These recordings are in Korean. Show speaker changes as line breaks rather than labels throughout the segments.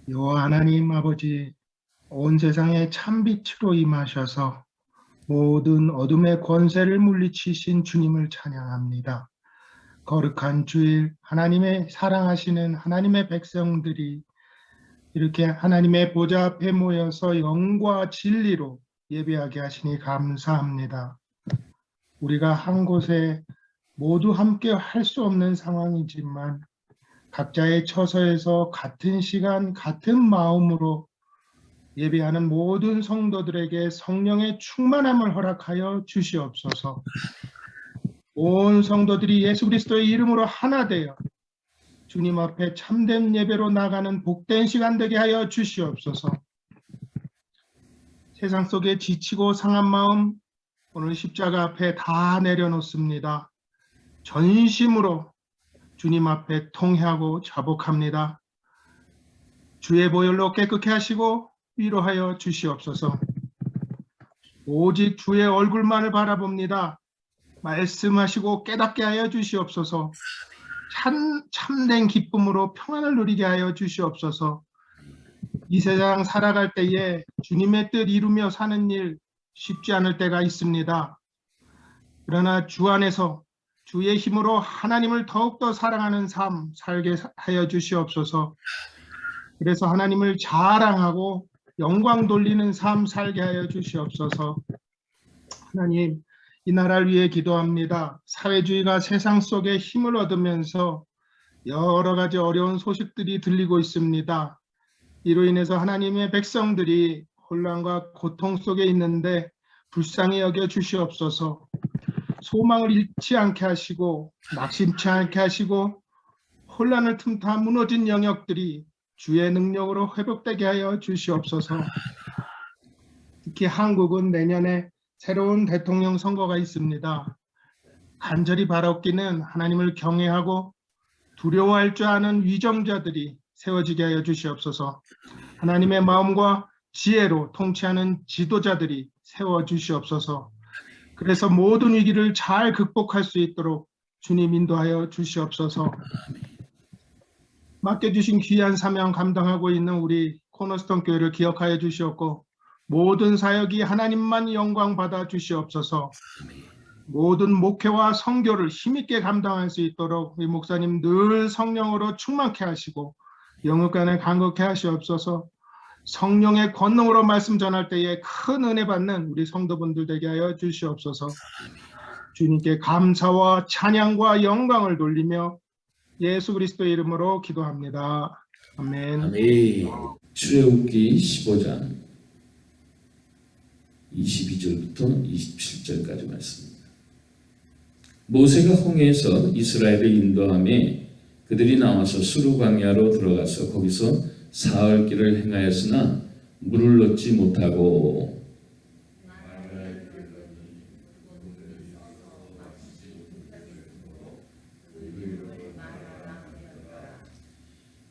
여호와 하나님 아버지, 온 세상에 참빛으로 임하셔서 모든 어둠의 권세를 물리치신 주님을 찬양합니다. 거룩한 주일, 하나님의 사랑하시는 하나님의 백성들이 이렇게 하나님의 보좌 앞에 모여서 영과 진리로 예배하게 하시니 감사합니다. 우리가 한 곳에 모두 함께 할 수 없는 상황이지만 각자의 처소에서 같은 시간, 같은 마음으로 예배하는 모든 성도들에게 성령의 충만함을 허락하여 주시옵소서. 온 성도들이 예수 그리스도의 이름으로 하나 되어 주님 앞에 참된 예배로 나가는 복된 시간 되게 하여 주시옵소서. 세상 속에 지치고 상한 마음 오늘 십자가 앞에 다 내려놓습니다. 전심으로 주님 앞에 통회하고 자복합니다. 주의 보혈로 깨끗게 하시고 위로하여 주시옵소서. 오직 주의 얼굴만을 바라봅니다. 말씀하시고 깨닫게 하여 주시옵소서. 참된 기쁨으로 평안을 누리게 하여 주시옵소서. 이 세상 살아갈 때에 주님의 뜻 이루며 사는 일 쉽지 않을 때가 있습니다. 그러나 주 안에서 주의 힘으로 하나님을 더욱더 사랑하는 삶 살게 하여 주시옵소서. 그래서 하나님을 자랑하고 영광 돌리는 삶 살게 하여 주시옵소서. 하나님, 이 나라를 위해 기도합니다. 사회주의가 세상 속에 힘을 얻으면서 여러 가지 어려운 소식들이 들리고 있습니다. 이로 인해서 하나님의 백성들이 혼란과 고통 속에 있는데 불쌍히 여겨 주시옵소서. 소망을 잃지 않게 하시고 낙심치 않게 하시고 혼란을 틈타 무너진 영역들이 주의 능력으로 회복되게 하여 주시옵소서. 특히 한국은 내년에 새로운 대통령 선거가 있습니다. 간절히 바라옵기는 하나님을 경외하고 두려워할 줄 아는 위정자들이 세워지게 하여 주시옵소서. 하나님의 마음과 지혜로 통치하는 지도자들이 세워주시옵소서. 그래서 모든 위기를 잘 극복할 수 있도록 주님 인도하여 주시옵소서. 맡겨주신 귀한 사명 감당하고 있는 우리 코너스톤 교회를 기억하여 주시옵고 모든 사역이 하나님만 영광 받아 주시옵소서. 모든 목회와 선교를 힘있게 감당할 수 있도록 우리 목사님 늘 성령으로 충만케 하시고 영육간에 간곡케 하시옵소서. 성령의 권능으로 말씀 전할 때에 큰 은혜 받는 우리 성도분들 되게 하여 주시옵소서. 주님께 감사와 찬양과 영광을 돌리며 예수 그리스도의 이름으로 기도합니다. 아멘.
아멘. 출애굽기 15장 22절부터 27절까지 말씀입니다. 모세가 홍해에서 이스라엘을 인도하며 그들이 나와서 수르 광야로 들어가서 거기서 사흘 길을 행하였으나 물을 얻지 못하고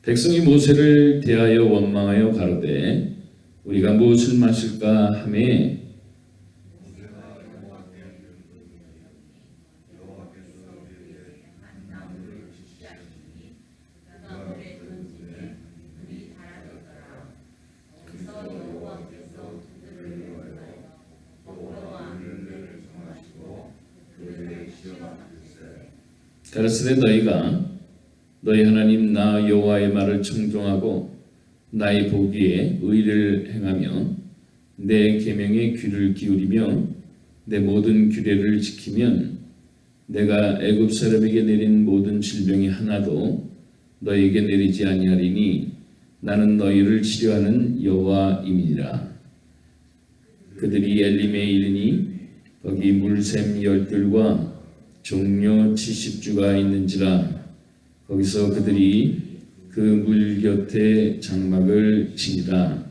백성이 모세를 대하여 원망하여 가로되 우리가 무엇을 마실까 하매 가르치되 너희가 너희 하나님 나 여호와의 말을 청종하고 나의 보기에 의를 행하며 내 계명에 귀를 기울이며 내 모든 규례를 지키면 내가 애굽 사람에게 내린 모든 질병이 하나도 너희에게 내리지 아니하리니 나는 너희를 치료하는 여호와임이니라. 그들이 엘림에 이르니 거기 물샘 10들과 종려 70주가 있는지라. 거기서 그들이 그 물 곁에 장막을 치니라.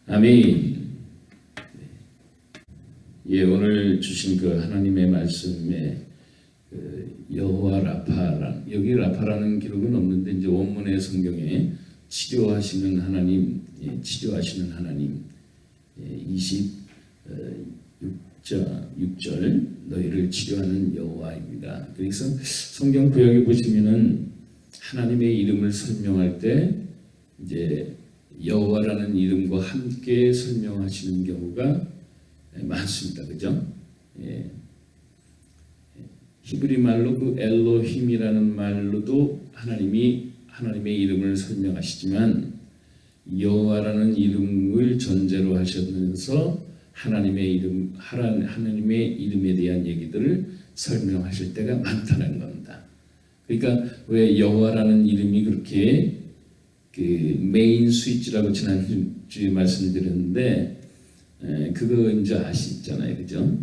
아멘. 예, 오늘 주신 그 하나님의 말씀에 여호와 라파라, 여기 라파라는 기록은 없는데 이제 원문의 성경에 치료하시는 하나님, 치료하시는 하나님 26절 너희를 치료하는 여호와입니다. 그래서 성경 구역에 보시면은 하나님의 이름을 설명할 때 이제 여호와라는 이름과 함께 설명하시는 경우가 많습니다. 그죠? 예. 히브리 말로 그 엘로힘이라는 말로도 하나님의 이름을 설명하시지만 여호와라는 이름을 전제로 하시면서 하나님의 이름에 대한 얘기들을 설명하실 때가 많다는 겁니다. 그러니까 왜 여호와라는 이름이 그렇게 그 메인 스위치라고 지난주에 말씀드렸는데 그거 이제 아시잖아요, 그죠?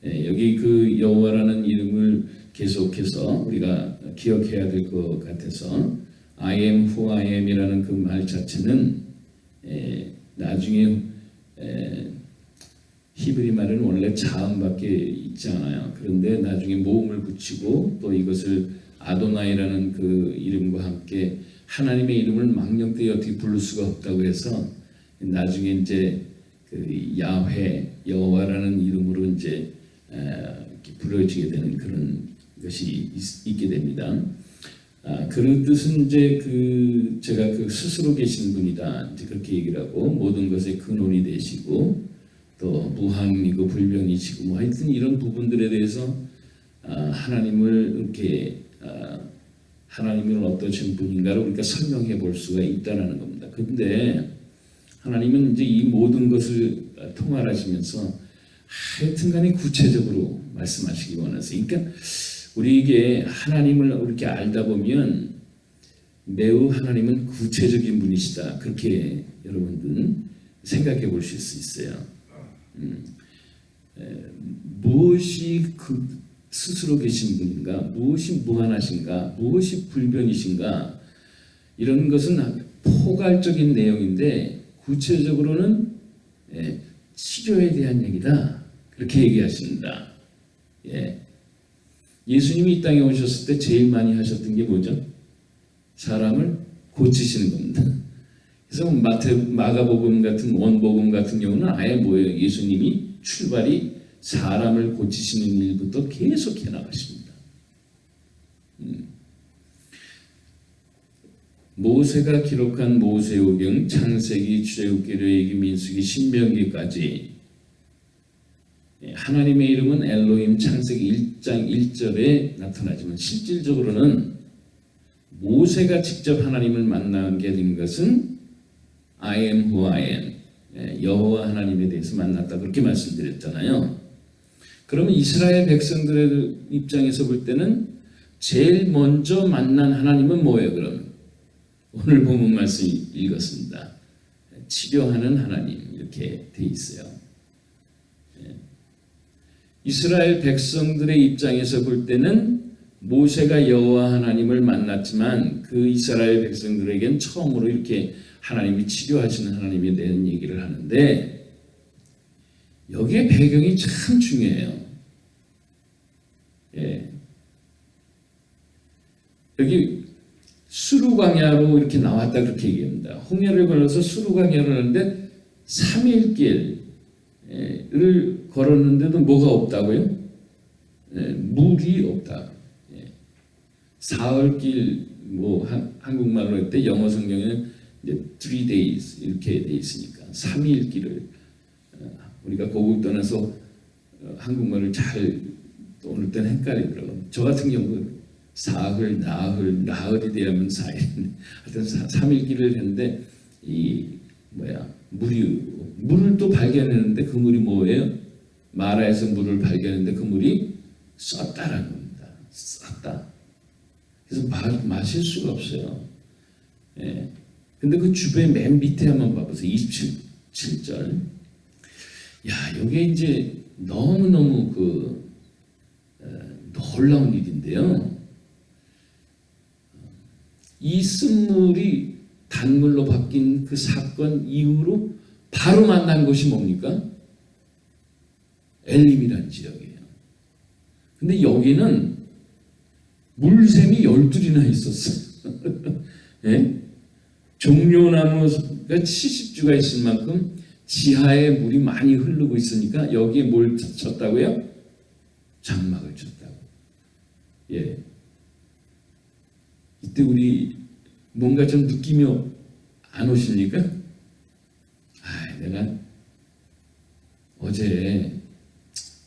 여기 그 여호와라는 이름을 계속해서 우리가 기억해야 될 것 같아서 I am who I am이라는 그 말 자체는 나중에 히브리 말은 원래 자음밖에 있지 않아요. 그런데 나중에 모음을 붙이고 또 이것을 아도나이라는 그 이름과 함께 하나님의 이름을 망령되이 어떻게 부를 수가 없다고 해서 나중에 이제 그 야훼 여호와라는 이름으로 이제 부르어지게 되는 그런 것이 있게 됩니다. 그런 뜻은 이제 그 제가 그 스스로 계신 분이다 이제 그렇게 얘기를 하고 모든 것의 근원이 되시고 또 무함이고 불변이시고 뭐 하여튼 이런 부분들에 대해서 하나님을 이렇게 하나님은 어떠신 분인가를 우리가 설명해 볼 수가 있다라는 겁니다. 그런데 하나님은 이제 이 모든 것을 통할하시면서 하여튼간에 구체적으로 말씀하시기 원해서, 그러니까 우리에게 하나님을 이렇게 알다 보면 매우 하나님은 구체적인 분이시다 그렇게 여러분들은 생각해 보실 수 있어요. 무엇이 그 스스로 계신 분인가, 무엇이 무한하신가, 무엇이 불변이신가, 이런 것은 포괄적인 내용인데 구체적으로는 치료에 대한 얘기다 그렇게 얘기하십니다. 예수님이 이 땅에 오셨을 때 제일 많이 하셨던 게 뭐죠? 사람을 고치시는 겁니다. 그래서 마가복음 같은 원복음 같은 경우는 아예 뭐예요? 예수님이 출발이 사람을 고치시는 일부터 계속 해나가십니다. 모세가 기록한 모세오경, 창세기, 출애굽기, 레위기, 민수기, 신명기까지 하나님의 이름은 엘로힘 창세기 1장 1절에 나타나지만 실질적으로는 모세가 직접 하나님을 만나게 된 것은 I am who I am, 여호와 하나님에 대해서 만났다 그렇게 말씀드렸잖아요. 그러면 이스라엘 백성들의 입장에서 볼 때는 제일 먼저 만난 하나님은 뭐예요? 그럼 오늘 본문 말씀 읽었습니다. 치료하는 하나님 이렇게 돼 있어요. 이스라엘 백성들의 입장에서 볼 때는 모세가 여호와 하나님을 만났지만 그 이스라엘 백성들에겐 처음으로 이렇게 하나님이 치료하시는 하나님에 대한 얘기를 하는데 여기에 배경이 참 중요해요. 여기 수르광야로 이렇게 나왔다 그렇게 얘기합니다. 홍해를 걸어서 수르광야를 하는데 3일 길을 걸었는데도 뭐가 없다고요? 물이 없다. 사흘길 뭐 한국말로 할 때 영어 성경에는 이제 3 days 이렇게 돼 있으니까 3일 길을 우리가 고국 떠나서 한국말을 잘 오늘 때는 헷갈리더라고요. 저 같은 경우는 사흘, 나흘이 되면 4일, 하여튼 3일 길을 했는데 물을 또 발견했는데 그 물이 뭐예요? 마라에서 물을 발견했는데 그 물이 썼다라는 겁니다. 썼다. 그래서 마실 수가 없어요. 근데 그 주변 맨 밑에 한번 봐보세요. 27절. 여기에 이제 너무너무 놀라운 일인데요. 이 쓴물이 단물로 바뀐 그 사건 이후로 바로 만난 곳이 뭡니까? 엘림이라는 지역이에요. 근데 여기는 물샘이 12이나 있었어요. 종려나무가 70주가 있을 만큼 지하에 물이 많이 흐르고 있으니까 여기에 뭘 쳤다고요? 장막을 쳤다고. 이때 우리 뭔가 좀 느끼며 안 오십니까? 아, 내가 어제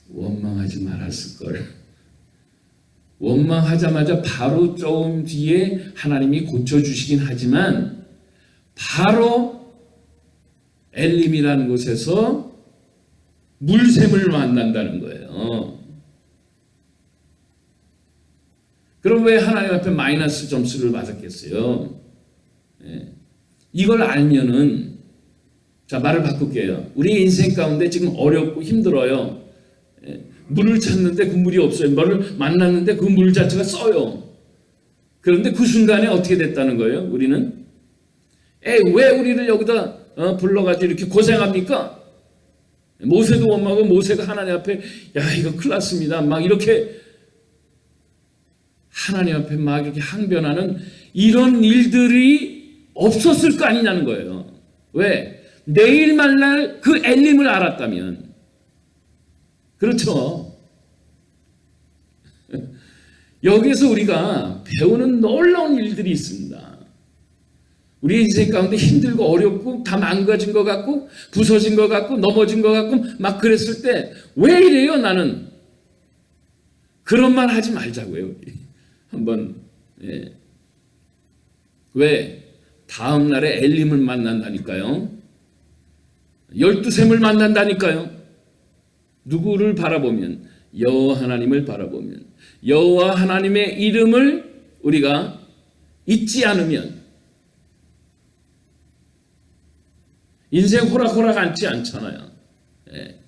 원망하지 말았을걸. 원망하자마자 바로 조금 뒤에 하나님이 고쳐주시긴 하지만 바로 엘림이라는 곳에서 물샘을 만난다는 거예요. 그럼 왜 하나님 앞에 마이너스 점수를 받았겠어요? 예. 이걸 알면은, 자, 말을 바꿀게요. 우리 인생 가운데 지금 어렵고 힘들어요. 예. 물을 찾는데 그 물이 없어요. 물을 만났는데 그 물 자체가 써요. 그런데 그 순간에 어떻게 됐다는 거예요? 우리는 왜 우리를 여기다 불러가지고 이렇게 고생합니까? 모세도 원망하고 모세가 하나님 앞에 야 이거 큰일 났습니다 막 이렇게 하나님 앞에 막 이렇게 항변하는 이런 일들이 없었을 거 아니냐는 거예요. 왜? 내일 만날 그 엘림을 알았다면. 그렇죠. 여기에서 우리가 배우는 놀라운 일들이 있습니다. 우리 인생 가운데 힘들고 어렵고 다 망가진 것 같고 부서진 것 같고 넘어진 것 같고 막 그랬을 때 왜 이래요 나는? 그런 말 하지 말자고요. 한번 예. 왜? 다음 날에 엘림을 만난다니까요. 12샘을 만난다니까요. 누구를 바라보면? 여호와 하나님을 바라보면, 여호와 하나님의 이름을 우리가 잊지 않으면 인생 호락호락 않지 않잖아요. 예.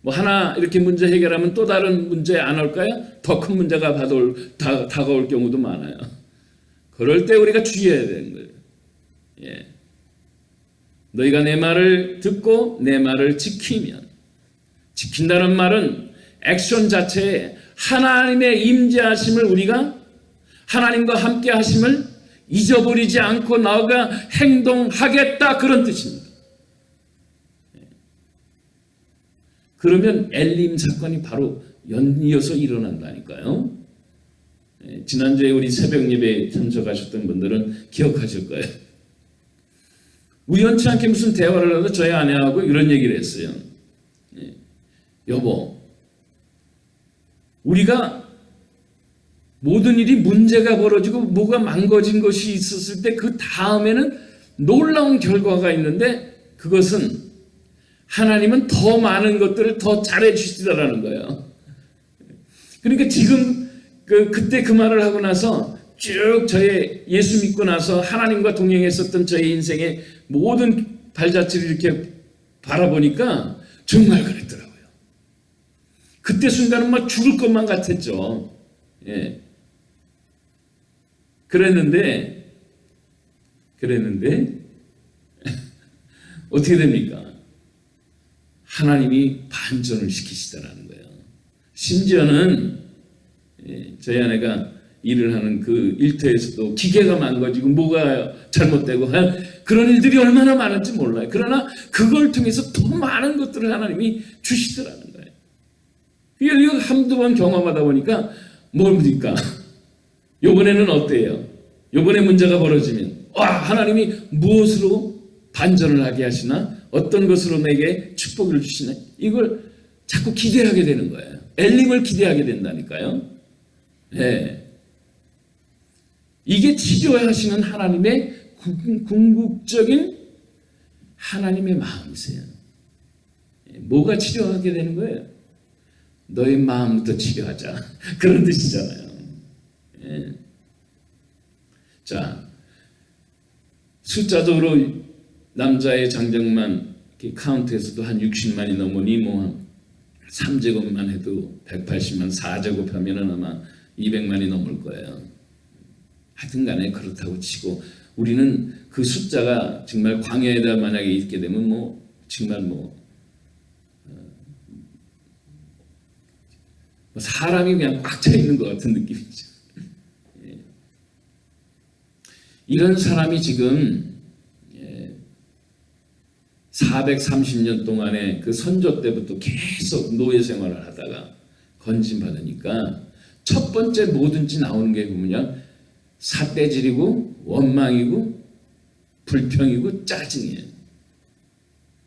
뭐 하나 이렇게 문제 해결하면 또 다른 문제 안 올까요? 더 큰 문제가 다가올 경우도 많아요. 그럴 때 우리가 주의해야 되는 거예요. 예. 너희가 내 말을 듣고 내 말을 지키면, 지킨다는 말은 액션 자체에 하나님의 임재하심을 우리가 하나님과 함께 하심을 잊어버리지 않고 나아가 행동하겠다 그런 뜻입니다. 그러면 엘림 사건이 바로 연이어서 일어난다니까요. 지난주에 우리 새벽 예배에 참석하셨던 분들은 기억하실 거예요. 우연치 않게 무슨 대화를 하다 저희 아내하고 이런 얘기를 했어요. 여보, 우리가 모든 일이 문제가 벌어지고 뭐가 망가진 것이 있었을 때 그 다음에는 놀라운 결과가 있는데 그것은 하나님은 더 많은 것들을 더 잘해 주시더라는 거예요. 그러니까 지금 그때 그 말을 하고 나서 쭉 저의 예수 믿고 나서 하나님과 동행했었던 저의 인생의 모든 발자취를 이렇게 바라보니까 정말 그랬더라고요. 그때 순간은 막 죽을 것만 같았죠. 예. 그랬는데 어떻게 됩니까? 하나님이 반전을 시키시더라는 거예요. 심지어는 저희 아내가 일을 하는 그 일터에서도 기계가 망가지고 뭐가 잘못되고 그런 일들이 얼마나 많은지 몰라요. 그러나 그걸 통해서 더 많은 것들을 하나님이 주시더라는 거예요. 이거 한두 번 경험하다 보니까 뭡니까? 요번에는 어때요? 요번에 문제가 벌어지면 하나님이 무엇으로 반전을 하게 하시나? 어떤 것으로 내게 축복을 주시나? 이걸 자꾸 기대하게 되는 거예요. 엘림을 기대하게 된다니까요. 네. 이게 치료하시는 하나님의 궁극적인 하나님의 마음이세요. 뭐가 치료하게 되는 거예요? 너의 마음부터 치료하자. 그런 뜻이잖아요. 네. 자, 숫자적으로 남자의 장정만 카운트에서도 한 60만이 넘으니 뭐 3제곱만 해도 180만, 4제곱 하면은 아마 200만이 넘을 거예요. 하여튼 간에 그렇다고 치고 우리는 그 숫자가 정말 광야에다 만약에 있게 되면 뭐 정말 사람이 그냥 꽉 차 있는 것 같은 느낌이죠. 이런 사람이 지금 430년 동안에 그 선조 때부터 계속 노예 생활을 하다가 건진받으니까 첫 번째 뭐든지 나오는 게 뭐냐? 삿대질이고 원망이고 불평이고 짜증이에요.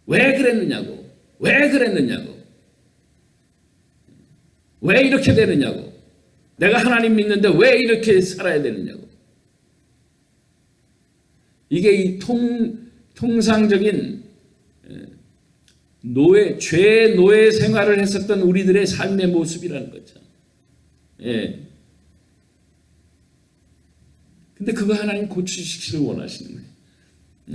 왜 그랬느냐고, 왜 그랬느냐고, 왜 이렇게 되느냐고, 내가 하나님 믿는데 왜 이렇게 살아야 되느냐고. 이게 이 통상적인 죄 노예 생활을 했었던 우리들의 삶의 모습이라는 거죠. 예. 근데 그거 하나님 고치시기를 원하시는 거예요.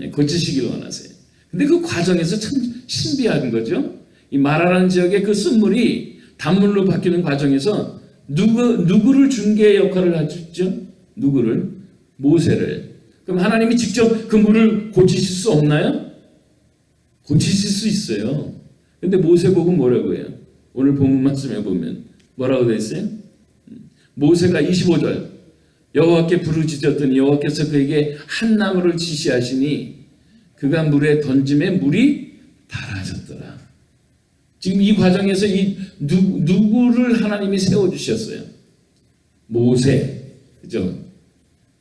예, 고치시기를 원하세요. 근데 그 과정에서 참 신비한 거죠. 이 마라라는 지역의 그 쓴물이 단물로 바뀌는 과정에서 누구를 중개 역할을 하죠? 누구를? 모세를. 그럼 하나님이 직접 그 물을 고치실 수 없나요? 고치실 수 있어요. 근데 모세 보고 뭐라고 해요? 오늘 본문 말씀에 보면 뭐라고 돼 있어요? 모세가 25절 여호와께 부르짖었더니 여호와께서 그에게 한 나무를 지시하시니 그가 물에 던짐에 물이 달아졌더라. 지금 이 과정에서 이 누구를 하나님이 세워주셨어요? 모세. 그죠?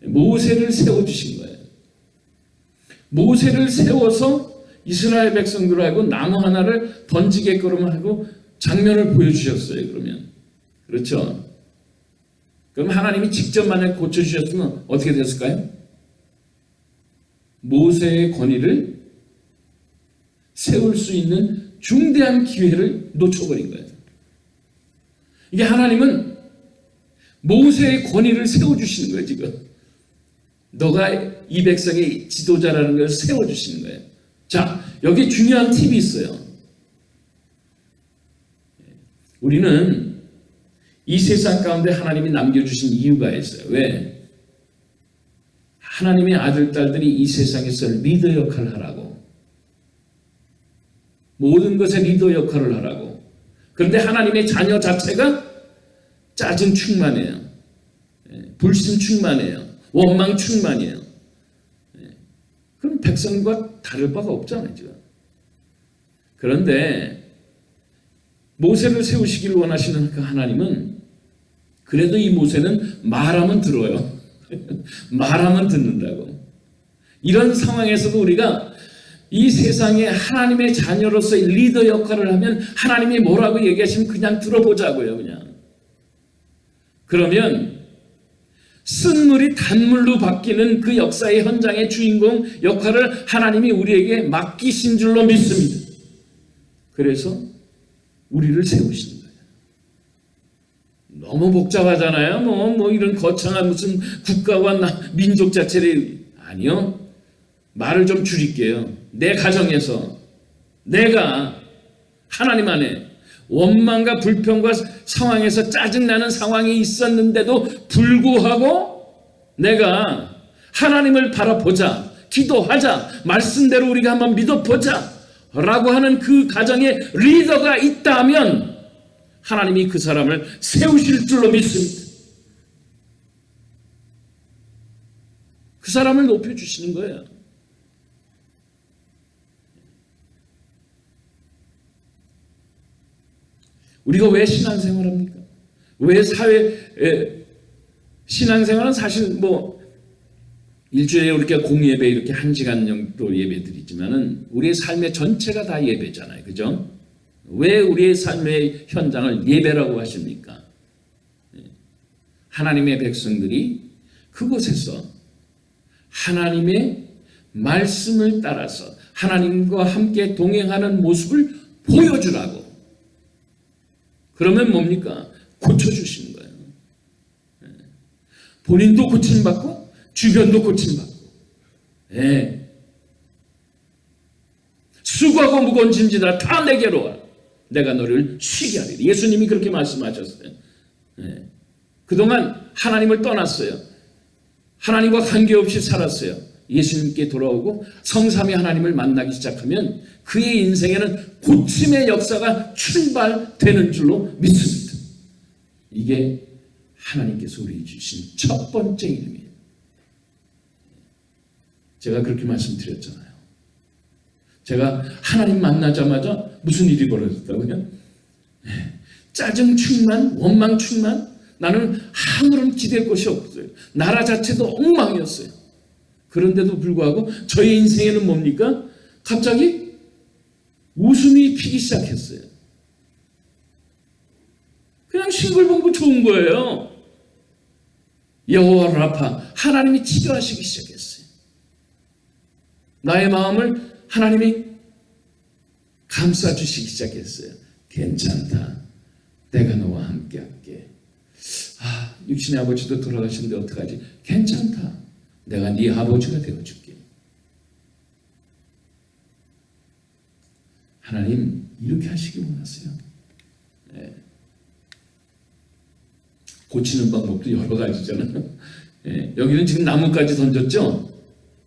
모세를 세워주신 거예요. 모세를 세워서 이스라엘 백성들하고 나무 하나를 던지게끔 하고 장면을 보여주셨어요. 그러면 그렇죠? 그럼 하나님이 직접 만약 고쳐주셨으면 어떻게 됐을까요? 모세의 권위를 세울 수 있는 중대한 기회를 놓쳐버린 거예요. 이게 하나님은 모세의 권위를 세워주시는 거예요. 지금 너가 이 백성의 지도자라는 걸 세워주시는 거예요. 자, 여기 중요한 팁이 있어요. 우리는 이 세상 가운데 하나님이 남겨주신 이유가 있어요. 왜? 하나님의 아들, 딸들이 이 세상에서 리더 역할을 하라고. 모든 것에 리더 역할을 하라고. 그런데 하나님의 자녀 자체가 짜증 충만해요. 불신 충만해요. 원망 충만이에요. 그럼 백성과 다를 바가 없잖아요. 지금. 그런데 모세를 세우시기를 원하시는 그 하나님은 그래도 이 모세는 말하면 들어요. 말하면 듣는다고. 이런 상황에서도 우리가 이 세상에 하나님의 자녀로서의 리더 역할을 하면 하나님이 뭐라고 얘기하시면 그냥 들어보자고요. 그냥. 그러면 쓴물이 단물로 바뀌는 그 역사의 현장의 주인공 역할을 하나님이 우리에게 맡기신 줄로 믿습니다. 그래서 우리를 세우시는 거예요. 너무 복잡하잖아요. 뭐 이런 거창한 무슨 국가와 민족 자체를. 아니요. 말을 좀 줄일게요. 내 가정에서 내가 하나님 안에 원망과 불평과 상황에서 짜증나는 상황이 있었는데도 불구하고 내가 하나님을 바라보자, 기도하자, 말씀대로 우리가 한번 믿어보자 라고 하는 그 가정에 리더가 있다면 하나님이 그 사람을 세우실 줄로 믿습니다. 그 사람을 높여주시는 거예요. 우리가 왜 신앙생활합니까? 왜 신앙생활은 사실 일주일에 우리가 공예배 이렇게 1시간 정도 예배 드리지만은 우리의 삶의 전체가 다 예배잖아요. 그죠? 왜 우리의 삶의 현장을 예배라고 하십니까? 하나님의 백성들이 그곳에서 하나님의 말씀을 따라서 하나님과 함께 동행하는 모습을 보여주라고. 그러면 뭡니까? 고쳐주시는 거예요. 본인도 고침받고 주변도 고침받고. 수고하고 무거운 짐지들아 다 내게로 와. 내가 너를 쉬게 하리라. 예수님이 그렇게 말씀하셨어요. 그동안 하나님을 떠났어요. 하나님과 관계없이 살았어요. 예수님께 돌아오고 성삼위 하나님을 만나기 시작하면 그의 인생에는 고침의 역사가 출발되는 줄로 믿습니다. 이게 하나님께서 우리에게 주신 첫 번째 이름이에요. 제가 그렇게 말씀드렸잖아요. 제가 하나님 만나자마자 무슨 일이 벌어졌다고요? 짜증 충만, 원망 충만. 나는 아무런 기댈 곳이 없어요. 나라 자체도 엉망이었어요. 그런데도 불구하고 저의 인생에는 뭡니까? 갑자기 웃음이 피기 시작했어요. 그냥 싱글벙글 좋은 거예요. 여호와 라파, 하나님이 치료하시기 시작했어요. 나의 마음을 하나님이 감싸주시기 시작했어요. 괜찮다. 내가 너와 함께 할게. 육신의 아버지도 돌아가셨는데 어떡하지? 괜찮다. 내가 네 아버지가 되어줄게. 하나님 이렇게 하시기 원하세요. 네. 고치는 방법도 여러 가지잖아요. 네. 여기는 지금 나무까지 던졌죠?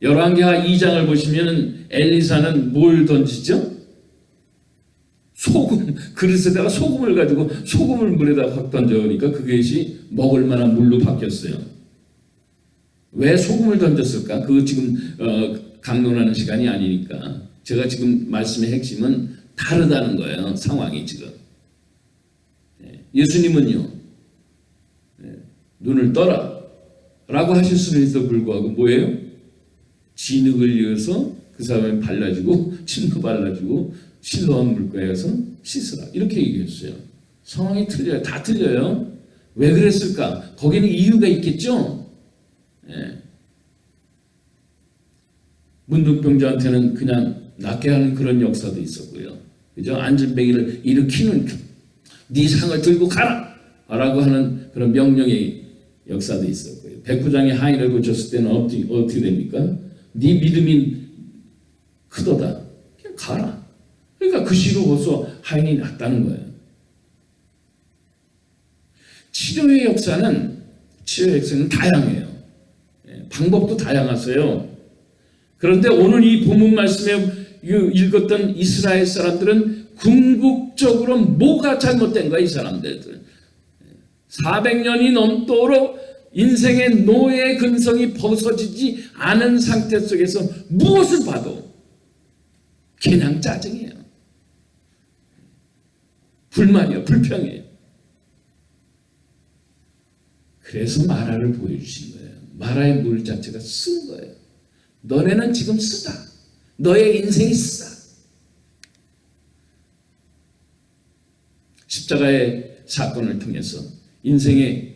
열왕기하 2장을 보시면 엘리사는 뭘 던지죠? 소금, 그릇에다가 소금을 가지고 소금을 물에다 확 던져오니까 그것이 먹을 만한 물로 바뀌었어요. 왜 소금을 던졌을까? 그거 지금 강론하는 시간이 아니니까. 제가 지금 말씀의 핵심은 다르다는 거예요. 상황이 지금. 예수님은요, 눈을 떠라 라고 하실 수는 있어도 불구하고 뭐예요? 진흙을 이어서 그 사람이 발라주고 침도 발라주고 실로한 물가에서 씻으라 이렇게 얘기했어요. 상황이 틀려요. 다 틀려요. 왜 그랬을까? 거기는 이유가 있겠죠. 문둥병자한테는 그냥 낫게 하는 그런 역사도 있었고요. 그죠? 앉은뱅이를 일으키는 네 상을 들고 가라! 라고 하는 그런 명령의 역사도 있었고요. 백부장이 하인을 고쳤을 때는 어떻게 됩니까? 네 믿음이 크도다. 그냥 가라. 그러니까 그 시로 벌써 하인이 낫다는 거예요. 치료의 역사는 다양해요. 방법도 다양하세요. 그런데 오늘 이 본문 말씀에 읽었던 이스라엘 사람들은 궁극적으로 뭐가 잘못된 거야, 이 사람들. 400년이 넘도록 인생의 노예의 근성이 벗어지지 않은 상태 속에서 무엇을 봐도 그냥 짜증이에요. 불만이에요. 불평이에요. 그래서 마라를 보여주신 거예요. 마라의 물 자체가 쓴 거예요. 너네는 지금 쓰다. 너의 인생이 쓰다. 십자가의 사건을 통해서 인생의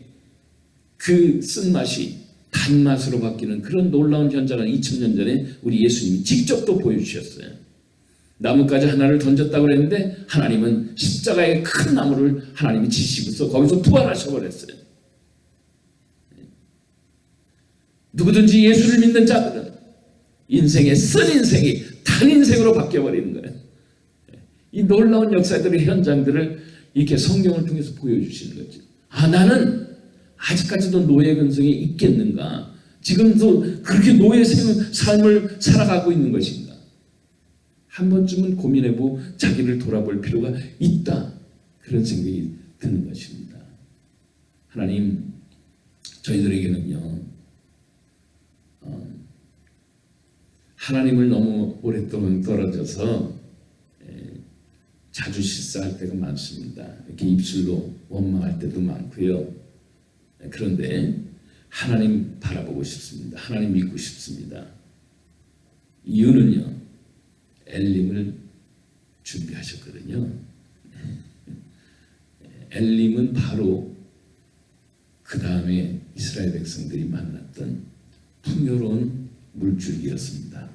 그 쓴맛이 단맛으로 바뀌는 그런 놀라운 현장을 2000년 전에 우리 예수님이 직접 또 보여주셨어요. 나뭇가지 하나를 던졌다고 그랬는데 하나님은 십자가의 큰 나무를 하나님이 지시고서 거기서 부활하셔버렸어요. 누구든지 예수를 믿는 자들은 인생의 쓴 인생이 단 인생으로 바뀌어버리는 거예요. 이 놀라운 역사들의 현장들을 이렇게 성경을 통해서 보여주시는 거죠. 나는 아직까지도 노예 근성이 있겠는가? 지금도 그렇게 노예 삶을 살아가고 있는 것인가? 한 번쯤은 고민해보고 자기를 돌아볼 필요가 있다. 그런 생각이 드는 것입니다. 하나님, 저희들에게는요, 하나님을 너무 오랫동안 떨어져서 자주 실수할 때가 많습니다. 이렇게 입술로 원망할 때도 많고요. 그런데 하나님 바라보고 싶습니다. 하나님 믿고 싶습니다. 이유는요, 엘림을 준비하셨거든요. 엘림은 바로 그 다음에 이스라엘 백성들이 만났던 풍요로운 물줄기였습니다.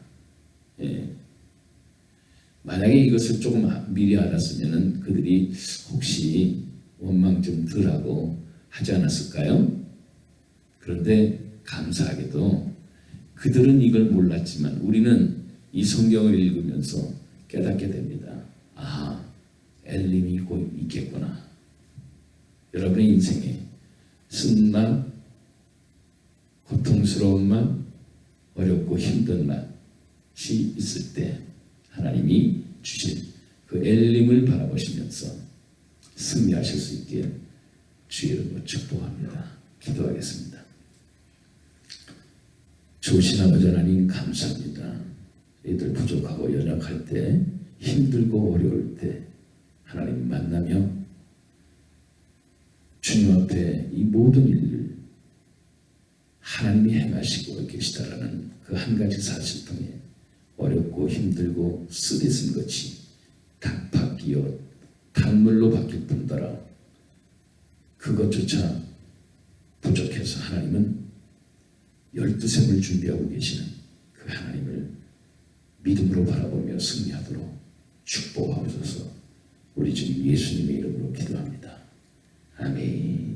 만약에 이것을 조금 미리 알았으면 그들이 혹시 원망 좀 덜하고 하지 않았을까요? 그런데 감사하게도 그들은 이걸 몰랐지만 우리는 이 성경을 읽으면서 깨닫게 됩니다. 엘림이 곧 있겠구나. 여러분의 인생에 쓴맛, 고통스러운 맛, 어렵고 힘든 맛이 있을 때 하나님이 주신 그 엘림을 바라보시면서 승리하실 수 있게 주의 이름으로 축복합니다. 기도하겠습니다. 좋으신 아버지 하나님 감사합니다. 이들 부족하고 연약할 때, 힘들고 어려울 때 하나님 만나며 주님 앞에 이 모든 일을 하나님이 행하시고 계시다라는 그 그 한 가지 사실 통해 어렵고 힘들고 쓰디쓴 것이 닭 바뀌어 단물로 바뀔 뿐더러 그것조차 부족해서 하나님은 12샘을 준비하고 계시는 그 하나님을 믿음으로 바라보며 승리하도록 축복하옵소서. 우리 주 예수님의 이름으로 기도합니다. 아멘.